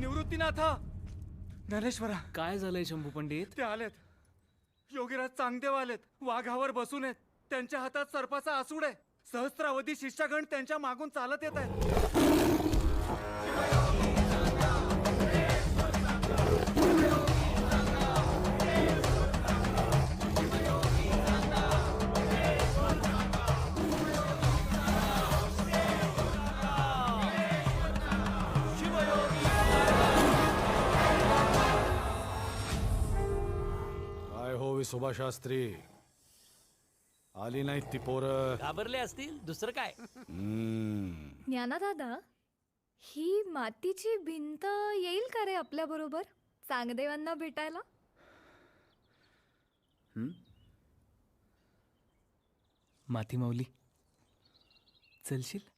निवृत्तीनाथा, ज्ञानेश्वरा, काय झालंय शंभू पंडित? ते आलेत. योगीराज चांगदेव आलेत. वाघावर बसून आहेत. त्यांच्या हातात सर्पाचा आसूड आहे. सहस्रावधी शिष्यगण त्यांच्या मागून चालत येत आहेत. काय हो विसोबा शास्त्री, आली नाहीत ती पोरं? घाबरले असतील, दुसरं काय. ज्ञानादादा, ही मातीची भिंत येईल का रे आपल्या बरोबर चांगदेवांना भेटायला? माती माऊली, चलशील?